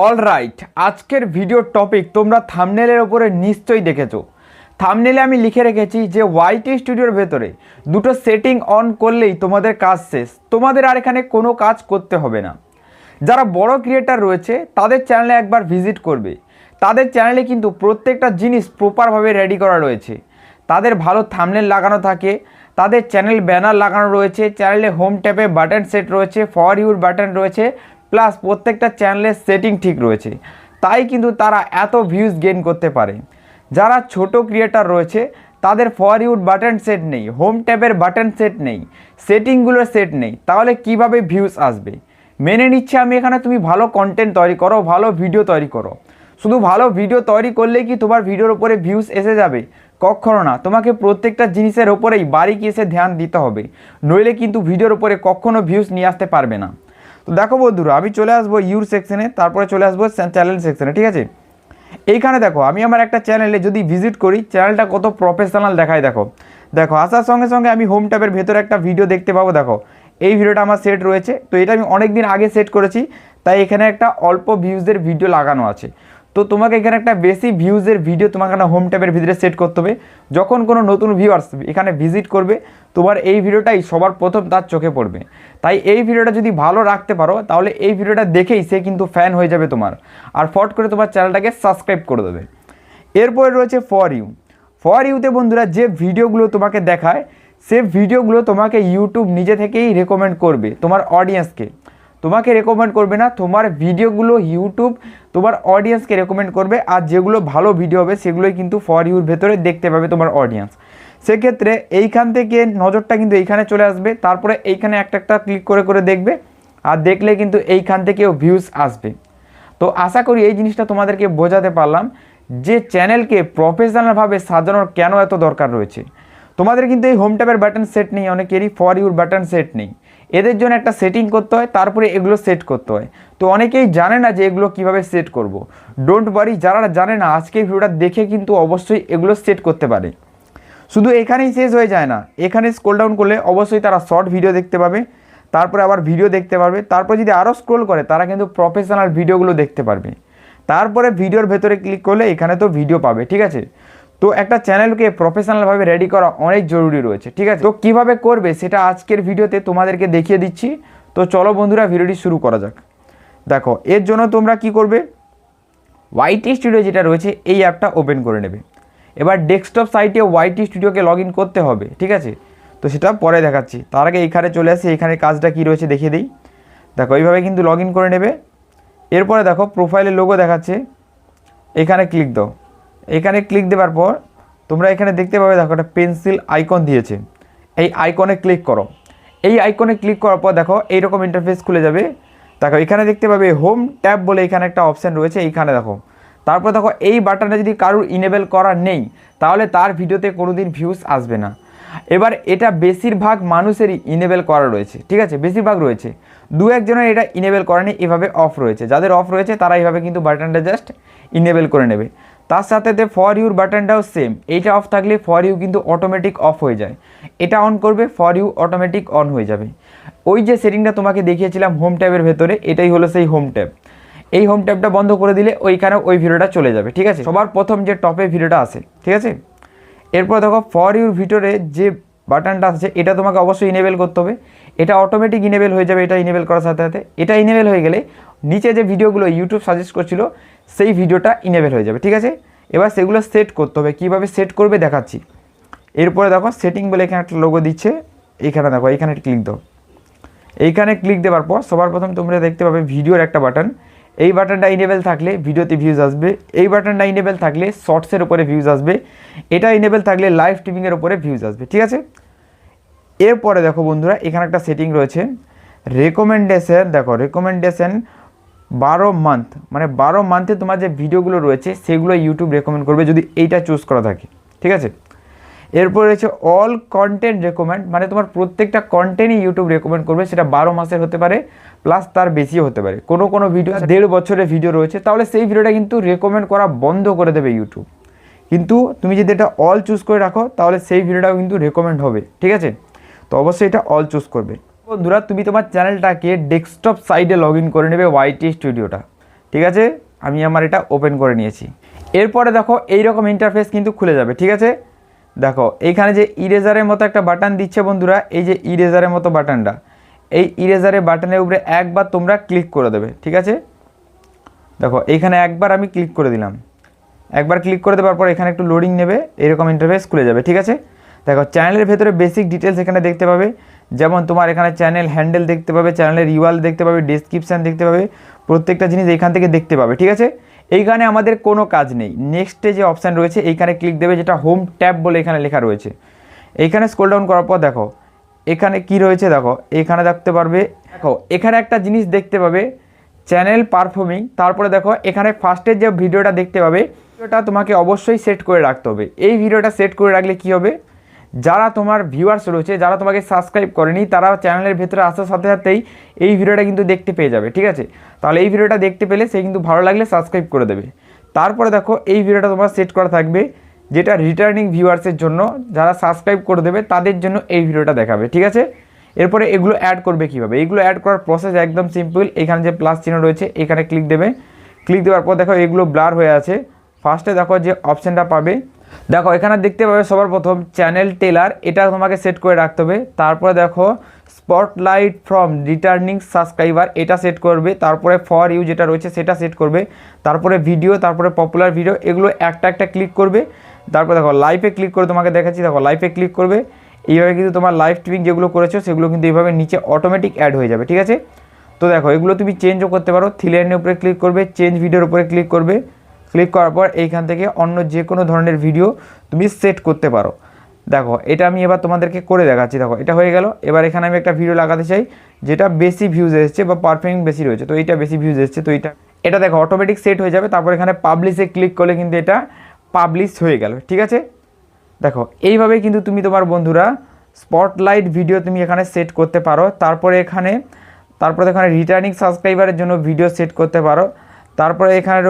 All right, আজকের ভিডিওর topic তোমরা থাম্বনেলের ওপরে নিশ্চয়ই দেখেছো। থাম্বনেলে আমি লিখে রেখেছি যে ওয়াইটি স্টুডিওর ভেতরে দুটো সেটিং অন করলেই তোমাদের কাজ শেষ, তোমাদের আর এখানে কোনো কাজ করতে হবে না। যারা বড় ক্রিয়েটার রয়েছে তাদের চ্যানেলে একবার ভিজিট করবে। তাদের চ্যানেলে কিন্তু প্রত্যেকটা জিনিস প্রপারভাবে রেডি করা রয়েছে। তাদের ভালো থাম্বনেল লাগানো থাকে, তাদের চ্যানেল ব্যানার লাগানো রয়েছে, চ্যানেলে হোম ট্যাবে বাটন সেট রয়েছে, ফর ইউর বাটন রয়েছে, প্লাস প্রত্যেকটা চ্যানেলের সেটিং ঠিক রয়েছে। তাই কিন্তু তারা এত ভিউজ গেইন করতে পারে। যারা ছোট ক্রিয়েটার রয়েছে তাদের ফর ইউর বাটন সেট নেই, হোম ট্যাবের বাটন সেট নেই, সেটিংগুলোর সেট নেই, তাহলে কিভাবে ভিউজ আসবে? মেনে নিচ্ছে আমি এখানে তুমি ভালো কন্টেন্ট তৈরি করো, ভালো ভিডিও তৈরি করো। শুধু ভালো ভিডিও তৈরি করলেই কি তোমার ভিডিওর ওপরে ভিউজ এসে যাবে? কখনো না। তোমাকে প্রত্যেকটা জিনিসের ওপরেই বারিকি এসে ধ্যান দিতে হবে, নইলে কিন্তু ভিডিওর ওপরে কখনো ভিউজ নিয়ে আসতে পারবে না। তো দেখো বন্ধুরা, আমি চলে আসবো ইউর সেকশনে, তারপরে চলে আসবো চ্যানেল সেকশনে, ঠিক আছে? এইখানে দেখো আমি আমার একটা চ্যানেলে যদি ভিজিট করি, চ্যানেলটা কত প্রফেশনাল দেখায়। দেখো দেখো আসার সঙ্গে সঙ্গে আমি হোম ট্যাবের ভেতরে একটা ভিডিও দেখতে পাবো। দেখো এই ভিডিওটা আমার সেট রয়েছে, তো এটা আমি অনেক দিন আগে সেট করেছি, তাই এখানে একটা অল্প ভিউজের ভিডিও লাগানো আছে। তো তোমাকে এখানে একটা বেশি ভিউজের ভিডিও তোমাকে না হোম ট্যাবের ভিতরে সেট করতে হবে। যখন কোনো নতুন ভিউয়ার্স এখানে ভিজিট করবে, তোমার এই ভিডিওটাই সবার প্রথম তার চোখে পড়বে। তাই এই ভিডিওটা যদি ভালো রাখতে পারো, তাহলে এই ভিডিওটা দেখেই সে কিন্তু ফ্যান হয়ে যাবে তোমার, আর ফট করে তোমার চ্যানেলটাকে সাবস্ক্রাইব করে দেবে। এরপরে রয়েছে ফর ইউ। ফর ইউতে বন্ধুরা যে ভিডিওগুলো তোমাকে দেখায়, সে ভিডিওগুলো তোমাকে ইউটিউব নিজে থেকেই রেকমেন্ড করবে তোমার অডিয়েন্সকে। তোমাকে রেকমেন্ড করবে না, তোমার ভিডিওগুলো ইউটিউব তোমার অডিয়েন্সকে রেকমেন্ড করবে। আর যেগুলো ভালো ভিডিও হবে সেগুলোই কিন্তু ফর ইউর ভেতরে দেখতে পাবে তোমার অডিয়েন্স। সেক্ষেত্রে এইখান থেকে নজরটা কিন্তু এইখানে চলে আসবে, তারপরে এইখানে একটা একটা ক্লিক করে করে দেখবে, আর দেখলে কিন্তু এইখান থেকেও ভিউজ আসবে। তো আশা করি এই জিনিসটা তোমাদেরকে বোঝাতে পারলাম যে চ্যানেলকে প্রফেশনালভাবে সাজানোর কেন এত দরকার রয়েছে। তোমাদের কিন্তু এই হোম ট্যাবের বাটন সেট নেই, অনেকেরই ফর ইউর বাটন সেট নেই। এদের জন্য একটা সেটিং করতে হয়, তারপরে এগুলো সেট করতে হয়। তো অনেকেই জানে না যে এগুলো কিভাবে সেট করব। ডোন্ট ওয়ারি, যারা জানে না আজকে ভিডিওটা দেখে কিন্তু অবশ্যই এগুলো সেট করতে পারে। শুধু এখানেই শেষ হয়ে যায় না, এখানে স্ক্রল ডাউন করলে অবশ্যই তারা শর্ট ভিডিও দেখতে পাবে, তারপরে আবার ভিডিও দেখতে পারবে, তারপর যদি আরও স্ক্রল করে তারা কিন্তু প্রফেশনাল ভিডিওগুলো দেখতে পারবে। তারপরে ভিডিওর ভেতরে ক্লিক করলে এখানে তো ভিডিও পাবে, ঠিক আছে? তো একটা চ্যানেলকে প্রফেশনালভাবে রেডি করা অনেক জরুরি রয়েছে, ঠিক আছে? তো কীভাবে করবে সেটা আজকের ভিডিওতে তোমাদেরকে দেখিয়ে দিচ্ছি। তো চলো বন্ধুরা, ভিডিওটি শুরু করা যাক। দেখো এর জন্য তোমরা কি করবে, ওয়াইটি স্টুডিও যেটা রয়েছে এই অ্যাপটা ওপেন করে নেবে। এবার ডেস্কটপ সাইটে ওয়াইটি স্টুডিওকে লগ ইন করতে হবে, ঠিক আছে? তো সেটা পরে দেখাচ্ছি, তার আগে এইখানে চলে আসি, এখানে কাজটা কী রয়েছে দেখিয়ে দিই। দেখো এইভাবে কিন্তু লগ ইন করে নেবে। এরপরে দেখো প্রোফাইলের লোগো দেখাচ্ছে, এখানে ক্লিক দাও। এখানে ক্লিক দেওয়ার পর তোমরা এখানে দেখতে পাবে, দেখো একটা পেন্সিল আইকন দিয়েছে, এই আইকনে ক্লিক করো। এই আইকনে ক্লিক করার পর দেখো এইরকম ইন্টারফেস খুলে যাবে। দেখো এখানে দেখতে পাবে হোম ট্যাব বলে এখানে একটা অপশান রয়েছে, এইখানে দেখো। তারপর দেখো এই বাটনটা যদি কারোর ইনেবল করা নেই, তাহলে তার ভিডিওতে কোনোদিন ভিউজ আসবে না। এবার এটা বেশিরভাগ মানুষেরই ইনেবল করা রয়েছে, ঠিক আছে? বেশিরভাগ রয়েছে, দু একজনের এটা ইনেবল করেনি, এভাবে অফ রয়েছে। যাদের অফ রয়েছে তারা এইভাবে কিন্তু বাটনটা জাস্ট ইনেবল করে নেবে। তার সাথে ফর ইউর বাটনটাও সেম, এইটা অফ থাকলে ফর ইউ কিন্তু অটোমেটিক অফ হয়ে যায়। এটা অন করবে, ফর ইউ অটোমেটিক অন হয়ে যাবে। ওই যে সেটিংটা তোমাকে দেখিয়েছিলাম হোম ট্যাবের ভেতরে, এটাই হলো সেই হোম ট্যাব। এই হোম ট্যাবটা বন্ধ করে দিলে ওইখানে ওই ভিডিওটা চলে যাবে, ঠিক আছে? সবার প্রথম যে টপে ভিডিওটা আসে, ঠিক আছে? এরপর দেখো ফর ইউর ভিতরে যে বাটনটা আছে এটা তোমাকে অবশ্যই ইনেবল করতে হবে। এটা অটোমেটিক ইনেবল হয়ে যাবে, এটা ইনেবল করার সাথে সাথে। এটা ইনেবল হয়ে গেলে নিচে যে ভিডিওগুলো ইউটিউব সাজেস্ট করছিল সেই ভিডিওটা ইনেবল হয়ে যাবে, ঠিক আছে? এবার সেগুলো সেট করতে হবে, কীভাবে সেট করবে দেখাচ্ছি। এরপরে দেখো সেটিং বলে এখানে একটা লোগো দিচ্ছে, এইখানে দেখো এইখানে ক্লিক দাও। এইখানে ক্লিক দেওয়ার পর সবার প্রথম তোমরা দেখতে পাবে ভিডিওর একটা বাটন। এই বাটনটা ইনেবল থাকলে ভিডিওতে ভিউজ আসবে, এই বাটনটা ইনেবল থাকলে শর্টসের উপরে ভিউজ আসবে, এটা ইনেবল থাকলে লাইভ স্ট্রিমিংয়ের উপরে ভিউজ আসবে, ঠিক আছে? এরপরে দেখো বন্ধুরা এখানে একটা সেটিং রয়েছে রেকমেন্ডেশন। দেখো রেকমেন্ডেশন 12 মান্থ, মানে 12 মান্থে তোমার যে ভিডিওগুলো রয়েছে সেগুলো ইউটিউব রেকমেন্ড করবে যদি এইটা চুজ করা থাকে, ঠিক আছে? এরপর রয়েছে অল কন্টেন্ট রেকমেন্ড, মানে তোমার প্রত্যেকটা কন্টেন্টই ইউটিউব রেকমেন্ড করবে, সেটা 12 মাসের হতে পারে, প্লাস তার বেশিও হতে পারে। কোনো ভিডিও 1.5 বছরের ভিডিও রয়েছে, তাহলে সেই ভিডিওটা কিন্তু রেকমেন্ড করা বন্ধ করে দেবে ইউটিউব। কিন্তু তুমি যদি এটা অল চুজ করে রাখো তাহলে সেই ভিডিওটাও কিন্তু রেকমেন্ড হবে, ঠিক আছে? তো অবশ্যই এটা অল চুজ করবে। বন্ধুরা তুমি তোমার চ্যানেলটাকে ডেস্কটপ সাইডে লগ ইন করে নেবে ওয়াইটি স্টুডিওটা, ঠিক আছে, আমি আমার এটা ওপেন করে নিয়েছি। এরপরে দেখো এইরকম ইন্টারফেস কিন্তু খুলে যাবে। ঠিক আছে, দেখো এইখানে যে ইরেজারের মতো একটা বাটন দিচ্ছে বন্ধুরা, এই যে ইরেজারের মতো বাটনটা, এই ইরেজারের বাটনের উপরে একবার তোমরা ক্লিক করে দেবে। ঠিক আছে, দেখো এইখানে একবার আমি ক্লিক করে দিলাম। একবার ক্লিক করে দেওয়ার পর এখানে একটু লোডিং নেবে, এরকম ইন্টারফেস খুলে যাবে। ঠিক আছে, দেখো চ্যানেলের ভেতরে বেসিক ডিটেলস এখানে দেখতে পাবে, যেমন তোমার এখানে চ্যানেল হ্যান্ডেল দেখতে পাবে, চ্যানেলের ইউআরএল দেখতে পাবে, ডেসক্রিপশান দেখতে পাবে, প্রত্যেকটা জিনিস এইখান থেকে দেখতে পাবে। ঠিক আছে, এইখানে আমাদের কোনো কাজ নেই। নেক্সটে যে অপশান রয়েছে এইখানে ক্লিক দেবে, যেটা হোম ট্যাব বলে এখানে লেখা রয়েছে। এইখানে স্ক্রল ডাউন করার পর দেখো এখানে কি রয়েছে, দেখো এখানে দেখতে পারবে। দেখো এখানে একটা জিনিস দেখতে পাবে, চ্যানেল পারফর্মিং। তারপরে দেখো এখানে ফার্স্টের যে ভিডিওটা দেখতে পাবে, ভিডিওটা তোমাকে অবশ্যই সেট করে রাখতে হবে। এই ভিডিওটা সেট করে রাখলে কি হবে, যারা তোমার ভিউয়ার্স রয়েছে, যারা তোমাকে সাবস্ক্রাইব করেনি, তারা চ্যানেলের ভেতরে আসার সাথে সাথেই এই ভিডিওটা কিন্তু দেখতে পেয়ে যাবে। ঠিক আছে, তাহলে এই ভিডিওটা দেখতে পেলে সে কিন্তু ভালো লাগলে সাবস্ক্রাইব করে দেবে। তারপরে দেখো এই ভিডিওটা তোমার সেট করা থাকবে, যেটা রিটার্নিং ভিউয়ার্সের জন্য, যারা সাবস্ক্রাইব করে দেবে তাদের জন্য এই ভিডিওটা দেখাবে। ঠিক আছে, এরপরে এগুলো অ্যাড করবে কীভাবে, এইগুলো অ্যাড করার প্রসেস একদম সিম্পল। এখানে যে প্লাস চিহ্ন রয়েছে এখানে ক্লিক দেবে। ক্লিক দেওয়ার পর দেখো এগুলো ব্লার হয়ে আছে। ফার্স্টে দেখো যে অপশানটা পাবে, দেখো এখানে দেখতে পাবে সবার প্রথম চ্যানেল টেলার, এটা তোমাকে সেট করে রাখতে হবে। তারপরে দেখো স্পটলাইট ফ্রম রিটার্নিং সাবস্ক্রাইবার, এটা সেট করবে। তারপরে ফর ইউ যেটা রয়েছে সেটা সেট করবে। তারপরে ভিডিও, তারপরে পপুলার ভিডিও, এগুলো একটা একটা ক্লিক করবে। তারপর দেখো লাইভে ক্লিক করে তোমাকে দেখাচ্ছি, দেখো লাইভে ক্লিক করবে। এইভাবে কিন্তু তোমার লাইভ স্ট্রিমিং যেগুলো করেছো সেগুলো কিন্তু এইভাবে নিচে অটোমেটিক অ্যাড হয়ে যাবে। ঠিক আছে, তো দেখো এগুলো তুমি চেঞ্জও করতে পারো। থ্রি লাইনের উপরে ক্লিক করবে, চেঞ্জ ভিডিওর উপরে ক্লিক করবে। ক্লিক করার পর এইখান থেকে অন্য যে কোনো ধরনের ভিডিও তুমি সেট করতে পারো। দেখো এটা আমি এবার তোমাদেরকে করে দেখাচ্ছি। দেখো এটা হয়ে গেল। এবার এখানে আমি একটা ভিডিও লাগাতে চাই যেটা বেশি ভিউজ এসেছে বা পারফর্মিং বেশি রয়েছে, তো এইটা বেশি ভিউজ এসেছে, তো এটা দেখো অটোমেটিক সেট হয়ে যাবে। তারপর এখানে পাবলিশে ক্লিক করলে কিন্তু এটা পাবলিশ হয়ে গেল। ঠিক আছে, দেখো এইভাবে কিন্তু তুমি তোমার বন্ধুরা স্পটলাইট ভিডিও তুমি এখানে সেট করতে পারো। তারপরে এখানে রিটার্নিং সাবস্ক্রাইবারের জন্য ভিডিও সেট করতে পারো। তারপরে এখানে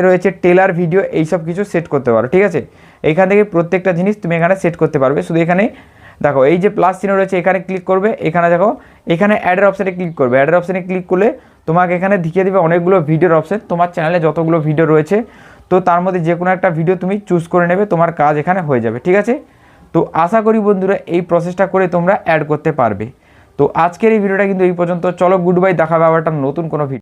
রয়েছে টেলার ভিডিও, এইসব কিছু সেট করতে পারো। ঠিক আছে, এইখান থেকে প্রত্যেকটা জিনিস তুমি এখানে সেট করতে পারবে। শুধু এখানে দেখো এই যে প্লাস চিহ্ন রয়েছে এখানে ক্লিক করবে। এখানে দেখো এখানে অ্যাডের অপশানে ক্লিক করবে। অ্যাডের অপশানে ক্লিক করলে তোমাকে এখানে দেখিয়ে দেবে অনেকগুলো ভিডিওর অপশান, তোমার চ্যানেলে যতগুলো ভিডিও রয়েছে, তো তার মধ্যে যে কোনো একটা ভিডিও তুমি চুজ করে নেবে, তোমার কাজ এখানে হয়ে যাবে। ঠিক আছে, তো আশা করি বন্ধুরা এই প্রসেসটা করে তোমরা অ্যাড করতে পারবে। তো আজকের এই ভিডিওটা কিন্তু এই পর্যন্ত। চলো গুড বাই, দেখা হবে আবার একটা নতুন কোনো ভিডিও।